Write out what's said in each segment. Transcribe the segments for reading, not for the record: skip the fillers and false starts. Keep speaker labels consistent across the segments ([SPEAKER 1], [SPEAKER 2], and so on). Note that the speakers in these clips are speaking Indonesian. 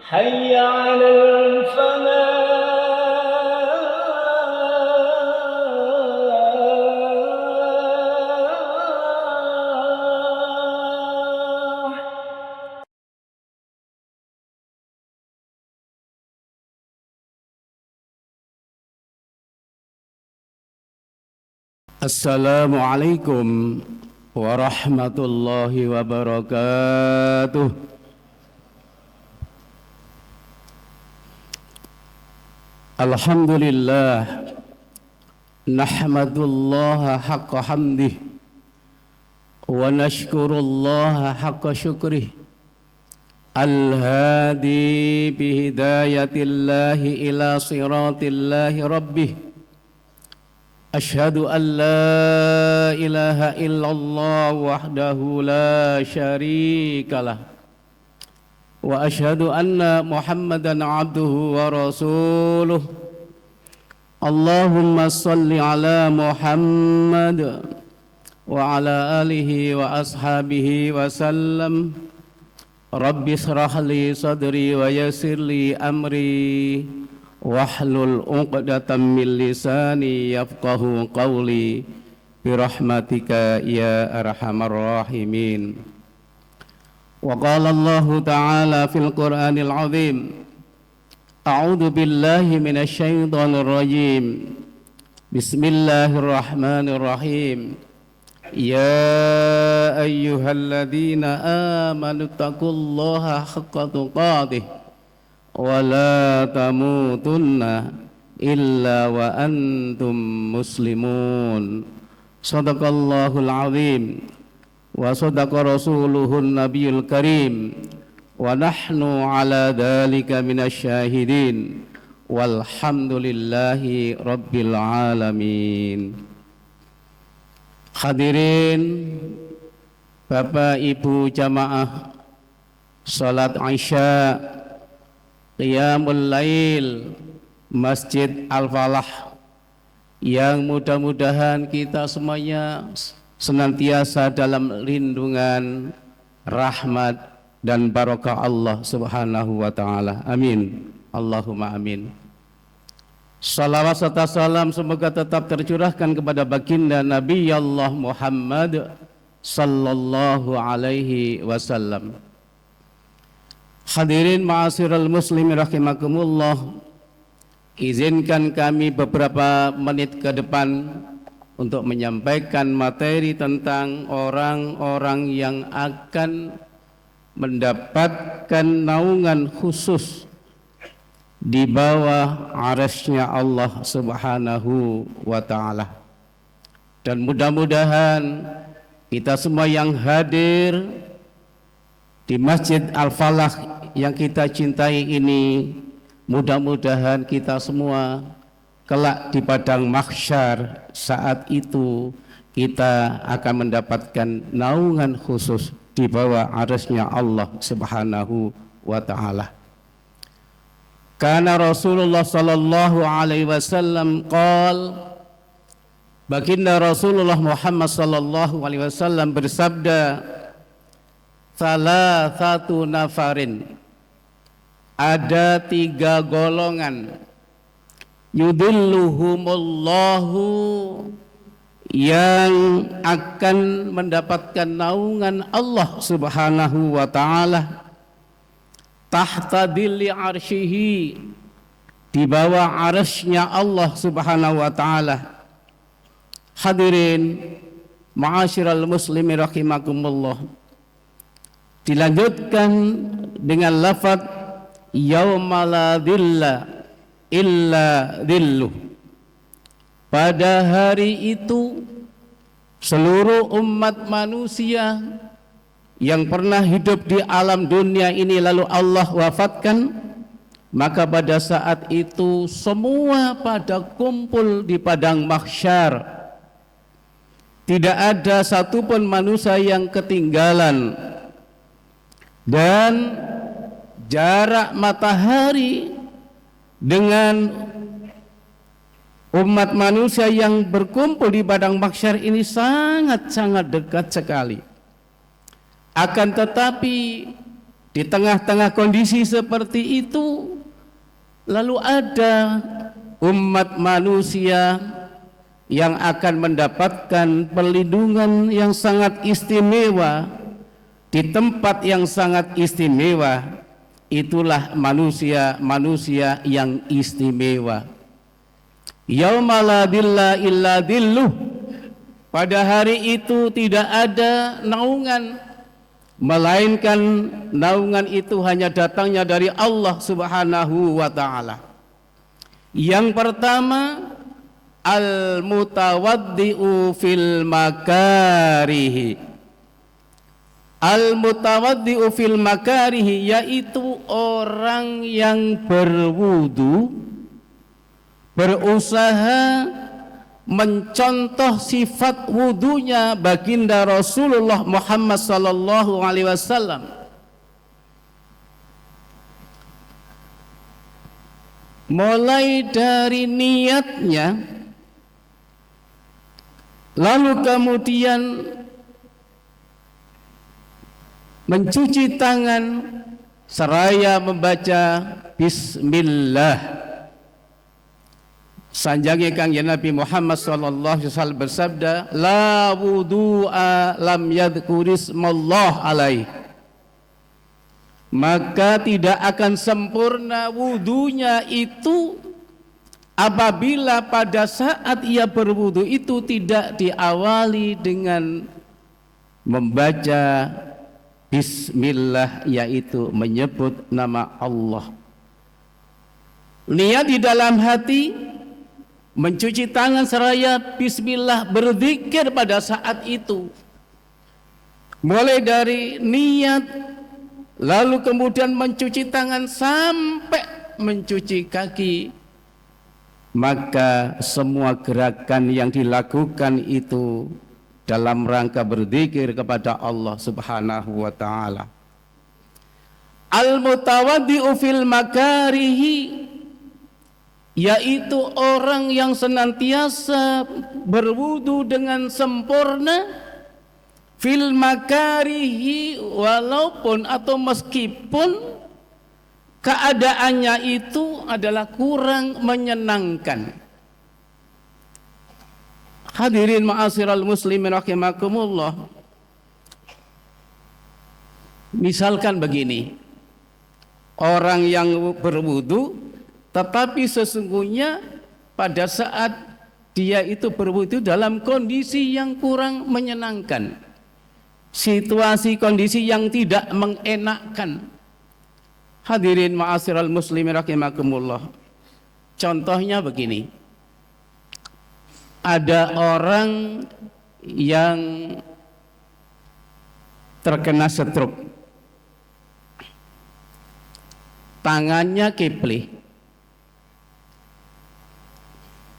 [SPEAKER 1] حي على الفلاح.
[SPEAKER 2] Assalamualaikum warahmatullahi wabarakatuh. Alhamdulillah, nahmadullaha haqqa hamdih wa nashkurullaha haqqa syukrih, al-hadi bihidayatillahi ila siratillahi rabbih. Ashhadu an la ilaha illallah wahdahu la syarikalah wa ashhadu anna Muhammadan abduhu wa rasuluh. Allahumma salli ala Muhammad wa ala alihi wa ashabihi wa sallam. Rabbi shrah li sadri wa yassir li amri wahlul 'uqdatam min lisani yafqahu qawli birahmatika ya arhamar rahimin. Wa qala Allahu ta'ala fil Qur'anil 'azim, a'udzu billahi minasy syaithanir rajim. Bismillahirrahmanirrahim. Ya ayyuhalladzina amanu taqullaha haqqa tuqatih wa la tamutunna illa wa antum muslimun. Shadaqallahul azim wa sadaqa rasuluhun nabiyul karim wa nahnu ala dhalika minasy syahidin walhamdulillahi rabbil alamin. Hadirin Bapak Ibu jamaah salat Isya Qiyamul Lail Masjid Al-Falah, yang mudah-mudahan kita semuanya senantiasa dalam lindungan, rahmat dan barakah Allah Subhanahu wa taala. Amin. Allahumma amin. Salawat serta salam semoga tetap tercurahkan kepada baginda Nabi Allah Muhammad sallallahu alaihi wasallam. Hadirin ma'asyiral muslimin rahimakumullah, izinkan kami beberapa menit ke depan untuk menyampaikan materi tentang orang-orang yang akan mendapatkan naungan khusus di bawah arasy-Nya Allah Subhanahu wa ta'ala. Dan mudah-mudahan kita semua yang hadir di Masjid Al-Falah yang kita cintai ini, mudah-mudahan kita semua kelak di padang mahsyar, saat itu kita akan mendapatkan naungan khusus di bawah arasy-Nya Allah Subhanahu wa ta'ala. Karena Rasulullah sallallahu alaihi wasallam qala, baginda Rasulullah Muhammad sallallahu alaihi wasallam bersabda, salasatu nafarin, ada 3 golongan, yudhilluhumullahu, yang akan mendapatkan naungan Allah Subhanahu wa ta'ala, tahta dhilli arsyihi, di bawah arasy-Nya Allah Subhanahu wa ta'ala. Hadirin ma'asyiral muslimin rahimakumullah, dilanjutkan dengan lafaz yauma la dhilla illa dhilluh. Pada hari itu seluruh umat manusia yang pernah hidup di alam dunia ini lalu Allah wafatkan, maka pada saat itu semua pada kumpul di padang mahsyar. Tidak ada satupun manusia yang ketinggalan, dan jarak matahari dengan umat manusia yang berkumpul di padang mahsyar ini sangat-sangat dekat sekali. Akan tetapi Di tengah-tengah kondisi seperti itu, lalu ada umat manusia yang akan mendapatkan perlindungan yang sangat istimewa di tempat yang sangat istimewa. Itulah manusia yang istimewa. Yauma la dhilla illa dhilluh. Pada hari itu tidak ada naungan, melainkan naungan itu hanya datangnya dari Allah Subhanahu wa ta'ala. Yang pertama, al-mutawaddi'u fil makarihi. Al-mutawaddi'u fil makarihi, yaitu orang yang berwudu, berusaha mencontoh sifat wudunya baginda Rasulullah Muhammad sallallahu alaihi wasallam. Mulai dari niatnya, lalu kemudian mencuci tangan seraya membaca bismillah. Sanjange Kanjeng Nabi Muhammad sallallahu alaihi wasallam bersabda, la wudu'a lam yadhkurismallah alaih. Maka tidak akan sempurna wudunya itu apabila pada saat ia berwudu itu tidak diawali dengan membaca bismillah, yaitu menyebut nama Allah. Niat di dalam hati, mencuci tangan seraya bismillah, berzikir pada saat itu. Mulai dari niat, lalu kemudian mencuci tangan sampai mencuci kaki. Maka semua gerakan yang dilakukan itu dalam rangka berzikir kepada Allah Subhanahu wa ta'ala. Al-mutawaddi'u fil makarihi, yaitu orang yang senantiasa berwudu dengan sempurna fil makarihi, walaupun atau meskipun keadaannya itu adalah kurang menyenangkan. Hadirin ma'asyiral muslimin rahimakumullah. Misalkan begini, orang yang berwudu tetapi sesungguhnya pada saat dia itu berwudu dalam kondisi yang kurang menyenangkan, situasi kondisi yang tidak mengenakkan. Hadirin ma'asyiral muslimin rahimakumullah. Contohnya begini, ada orang yang terkena stroke, tangannya kipli,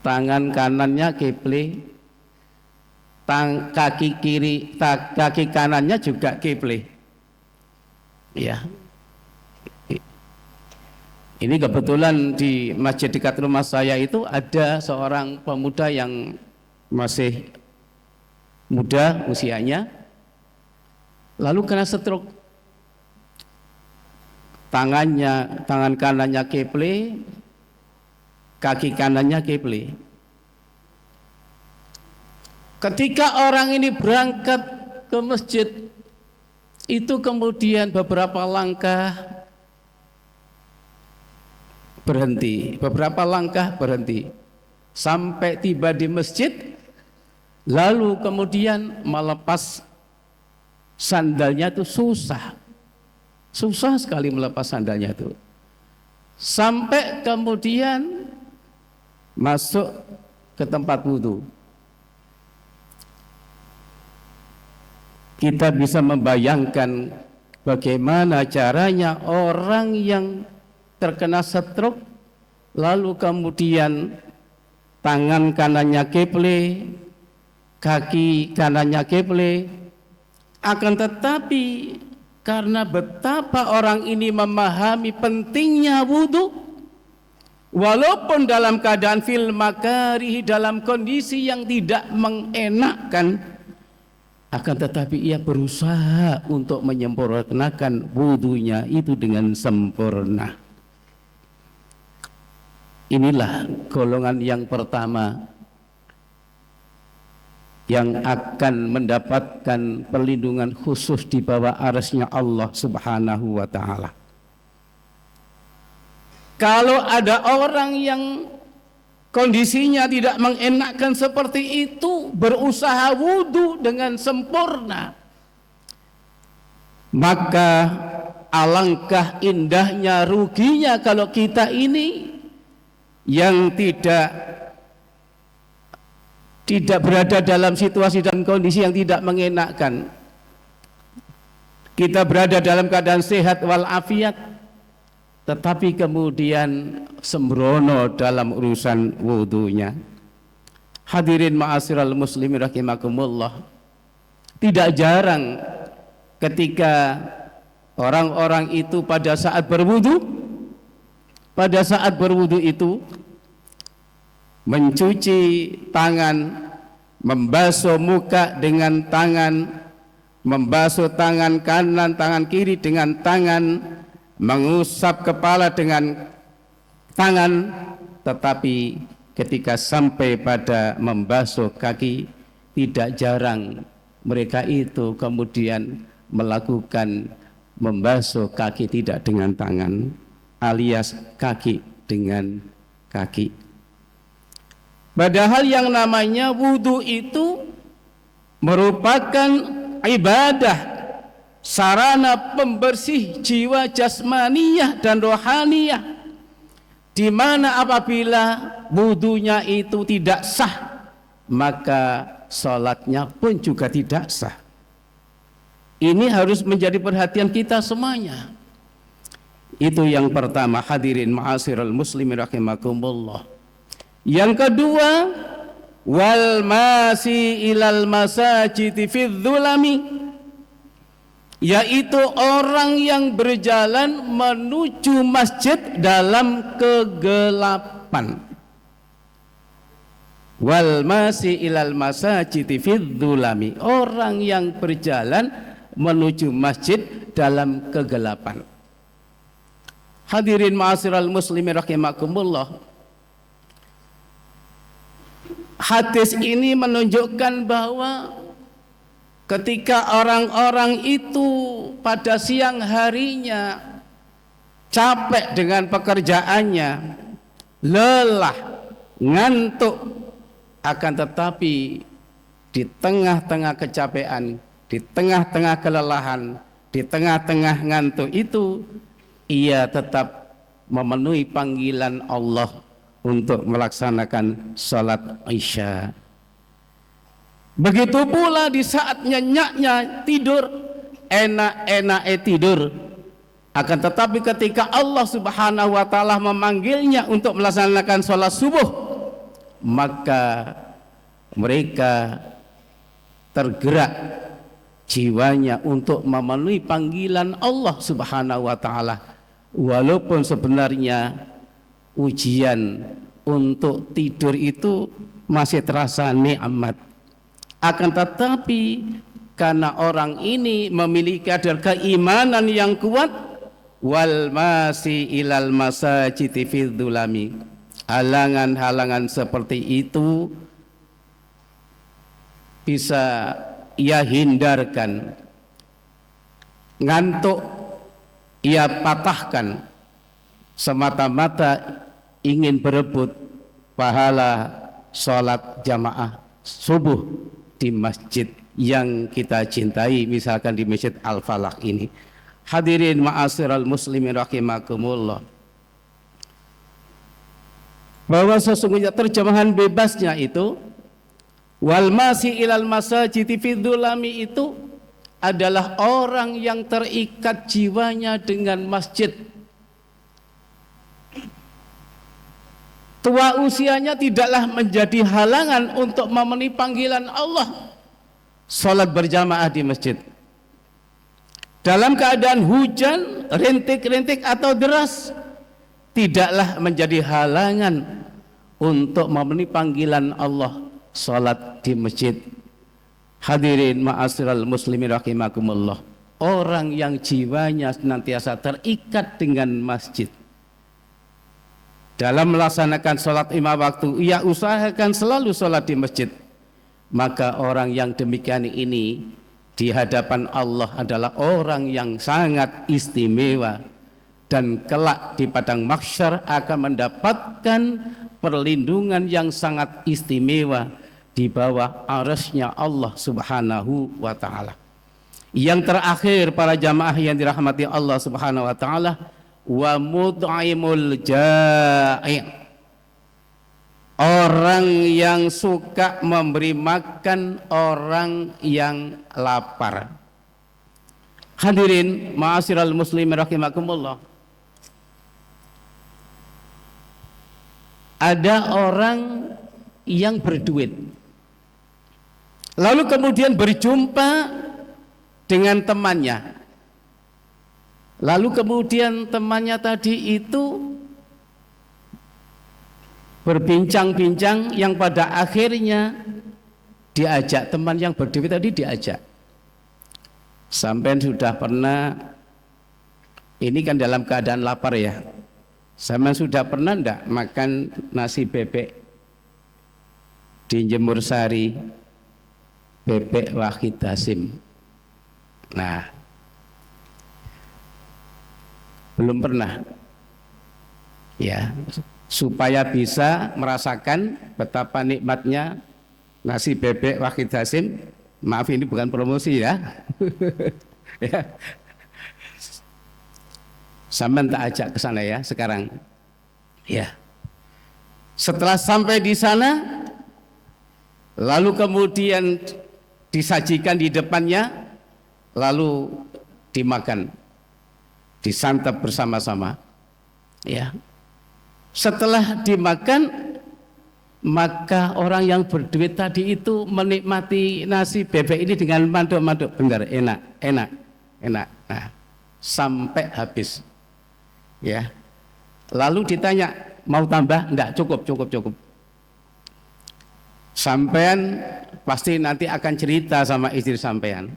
[SPEAKER 2] tangan kanannya kipli, kaki kanannya juga kipli. Ya, ini kebetulan di masjid dekat rumah saya itu ada seorang pemuda yang masih muda usianya, lalu kena stroke. Tangan kanannya kipli, kaki kanannya kipli. Ketika orang ini berangkat ke masjid, itu kemudian beberapa langkah berhenti, sampai tiba di masjid, lalu kemudian melepas sandalnya itu susah sekali melepas sandalnya itu, sampai kemudian masuk ke tempat wudu. Kita bisa membayangkan bagaimana caranya orang yang terkena stroke, lalu kemudian tangan kanannya kipli, kaki kanannya kipli, akan tetapi karena betapa orang ini memahami pentingnya wudu, walaupun dalam keadaan fil makarihi, dalam kondisi yang tidak mengenakkan, akan tetapi ia berusaha untuk menyempurnakan wudunya itu dengan sempurna. Inilah golongan yang pertama yang akan mendapatkan perlindungan khusus di bawah arsy-Nya Allah Subhanahu wa ta'ala. Kalau ada orang yang kondisinya tidak mengenakkan seperti itu, berusaha wudu dengan sempurna, maka alangkah indahnya, ruginya kalau kita ini yang tidak berada dalam situasi dan kondisi yang tidak mengenakkan. Kita berada dalam keadaan sehat walafiat, tetapi kemudian sembrono dalam urusan wudunya. Hadirin ma'asyiral muslimin rahimakumullah, tidak jarang ketika orang-orang itu pada saat berwudu itu mencuci tangan, membasuh muka dengan tangan, membasuh tangan kanan, tangan kiri dengan tangan, mengusap kepala dengan tangan, tetapi ketika sampai pada membasuh kaki, tidak jarang mereka itu kemudian melakukan membasuh kaki tidak dengan tangan, alias kaki dengan kaki. Padahal yang namanya wudu itu merupakan ibadah, sarana pembersih jiwa jasmaniyah dan rohaniyah, di mana apabila wudunya itu tidak sah, maka salatnya pun juga tidak sah. Ini harus menjadi perhatian kita semuanya. Itu yang pertama, hadirin ma'asyiral muslimin rahimakumullah. Yang kedua, wal masi ilal masajidi fidzulami, yaitu orang yang berjalan menuju masjid dalam kegelapan. Wal masi ilal masajidi fidzulami, orang yang berjalan menuju masjid dalam kegelapan. Hadirin ma'asyiral muslimin rahimakumullah, hadis ini menunjukkan bahwa ketika orang-orang itu pada siang harinya capek dengan pekerjaannya, lelah, ngantuk, akan tetapi di tengah-tengah kecapean, di tengah-tengah kelelahan, di tengah-tengah ngantuk itu, ia tetap memenuhi panggilan Allah untuk melaksanakan salat Isya. Begitu pula di saat nyenyaknya tidur, enak-enaknya tidur, akan tetapi ketika Allah Subhanahu wa ta'ala memanggilnya untuk melaksanakan salat subuh, maka mereka tergerak jiwanya untuk memenuhi panggilan Allah Subhanahu wa ta'ala, walaupun sebenarnya ujian untuk tidur itu masih terasa nikmat. Akan tetapi karena orang ini memiliki kadar keimanan yang kuat, wal masi ilal masajidi fidzulami, halangan-halangan seperti itu bisa ia hindarkan, ngantuk ia patahkan, semata-mata ingin berebut pahala sholat jamaah subuh di masjid yang kita cintai, misalkan di Masjid Al-Falah ini. Hadirin ma'asyiral muslimin rahimakumullah, bahwa sesungguhnya terjemahan bebasnya itu wal masi ilal masajidi fidzulami itu adalah orang yang terikat jiwanya dengan masjid. Tua usianya tidaklah menjadi halangan untuk memenuhi panggilan Allah salat berjamaah di masjid. Dalam keadaan hujan, rintik-rintik atau deras, tidaklah menjadi halangan untuk memenuhi panggilan Allah salat di masjid. Hadirin ma'asyiral muslimin rahimakumullah. Orang yang jiwanya senantiasa terikat dengan masjid, dalam melaksanakan sholat lima waktu, ia usahakan selalu sholat di masjid, maka orang yang demikian ini di hadapan Allah adalah orang yang sangat istimewa, dan kelak di padang mahsyar akan mendapatkan perlindungan yang sangat istimewa di bawah arasy-Nya Allah Subhanahu wa taala. Yang terakhir, para jamaah yang dirahmati Allah Subhanahu wa taala, wa mut'imul ja'i', orang yang suka memberi makan orang yang lapar. Hadirin ma'asyiral muslimin rahimakumullah. Ada orang yang berduit, lalu kemudian berjumpa dengan temannya, lalu kemudian temannya tadi itu berbincang-bincang, yang pada akhirnya diajak, teman yang berduit tadi diajak, sampai sudah pernah, ini kan dalam keadaan lapar ya, sampai sudah pernah enggak makan nasi bebek di Jemur Sari, bebek Wahid Hasim? Nah, belum pernah ya. Supaya bisa merasakan betapa nikmatnya nasi bebek Wahid Hasim, maaf ini bukan promosi ya, ya. Sampai tak ajak ke sana ya sekarang ya. Setelah sampai di sana, lalu kemudian disajikan di depannya, lalu dimakan, disantap bersama-sama ya. Setelah dimakan, maka orang yang berduit tadi itu menikmati nasi bebek ini dengan manduk-manduk, benar, enak, enak, enak. Nah, sampai habis ya. Lalu ditanya, mau tambah? Enggak, cukup, cukup, cukup. Sampean pasti nanti akan cerita sama istri sampean.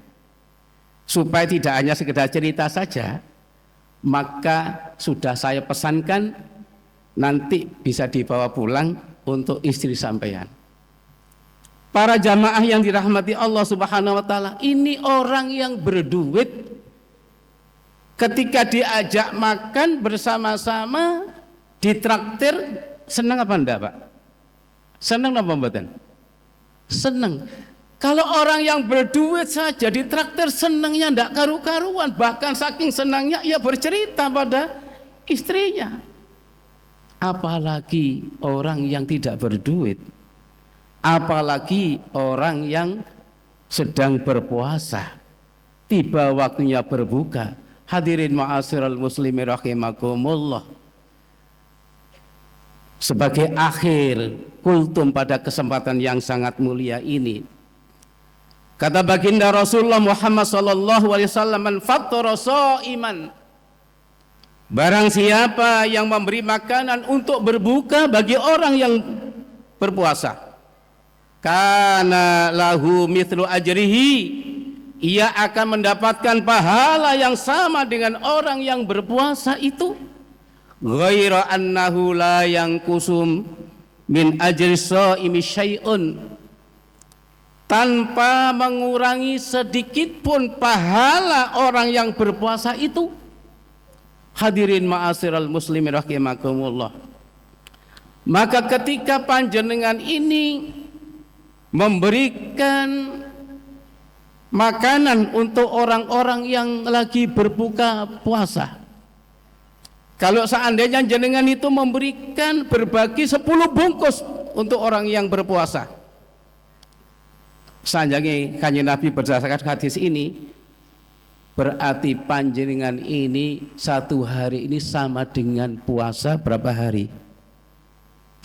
[SPEAKER 2] Supaya tidak hanya sekedar cerita saja, maka sudah saya pesankan nanti bisa dibawa pulang untuk istri sampean. Para jamaah yang dirahmati Allah Subhanahu wa taala, ini orang yang berduit, ketika diajak makan bersama-sama, ditraktir, senang apa enggak, Pak? Senang apa mboten? Senang. Kalau orang yang berduit saja ditraktir, senangnya enggak karu-karuan, bahkan saking senangnya ia bercerita pada istrinya. Apalagi orang yang tidak berduit, apalagi orang yang sedang berpuasa, tiba waktunya berbuka. Hadirin ma'asyiral muslimin rahimakumullah. Sebagai akhir kultum pada kesempatan yang sangat mulia ini, kata baginda Rasulullah Muhammad sallallahu alaihi wasallam, "Man fattara sha'iman," barang siapa yang memberi makanan untuk berbuka bagi orang yang berpuasa, kana lahu mithlu ajrihi, ia akan mendapatkan pahala yang sama dengan orang yang berpuasa itu, ghaira annahu la yanqusum min ajri shaimi syai'un, tanpa mengurangi sedikit pun pahala orang yang berpuasa itu. Hadirin ma'asyiral muslimin rahimakumullah. Maka ketika panjenengan ini memberikan makanan untuk orang-orang yang lagi berbuka puasa, kalau seandainya jenengan itu memberikan berbagi 10 bungkus untuk orang yang berpuasa, sanjange Kanjeng Nabi berdasarkan hadis ini, berarti panjenengan ini satu hari ini sama dengan puasa berapa hari?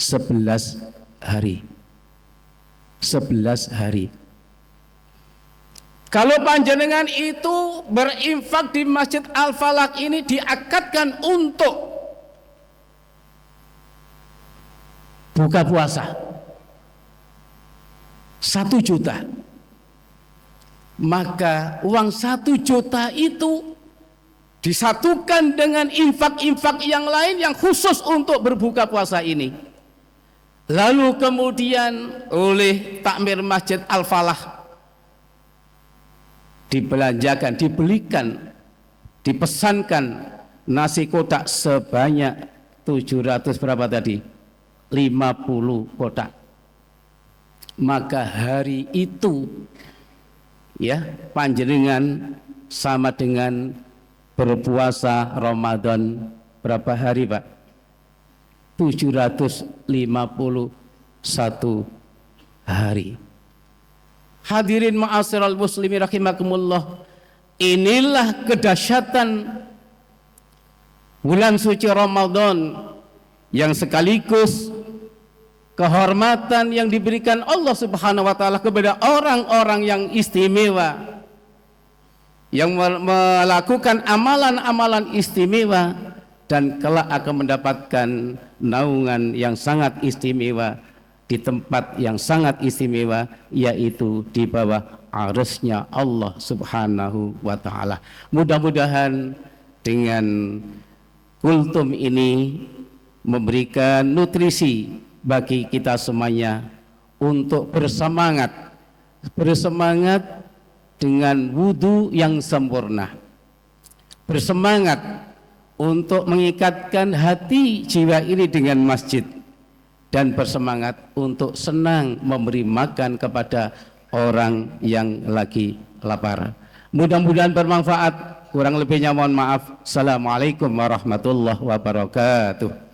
[SPEAKER 2] 11 hari. 11 hari. Kalau panjenengan itu berinfak di Masjid Al-Falaq ini, diakadkan untuk buka puasa 1 juta. maka uang 1 juta itu disatukan dengan infak-infak yang lain yang khusus untuk berbuka puasa ini. Lalu kemudian oleh takmir Masjid Al-Falah dibelanjakan, dibelikan, dipesankan nasi kotak sebanyak 700 berapa tadi? 50 kotak. Maka hari itu ya panjenengan sama dengan berpuasa Ramadan berapa hari, Pak? 751 hari. Hadirin ma'asyiral muslimin rahimakumullah, inilah kedahsyatan bulan suci Ramadan yang sekaligus kehormatan yang diberikan Allah Subhanahu wa taala kepada orang-orang yang istimewa, yang melakukan amalan-amalan istimewa dan kelak akan mendapatkan naungan yang sangat istimewa di tempat yang sangat istimewa, yaitu di bawah arsy-Nya Allah Subhanahu wa taala. Mudah-mudahan dengan kultum ini memberikan nutrisi bagi kita semuanya untuk bersemangat dengan wudu yang sempurna, bersemangat untuk mengikatkan hati jiwa ini dengan masjid, dan bersemangat untuk senang memberi makan kepada orang yang lagi lapar. Mudah-mudahan bermanfaat. Kurang lebihnya mohon maaf. Assalamualaikum warahmatullahi wabarakatuh.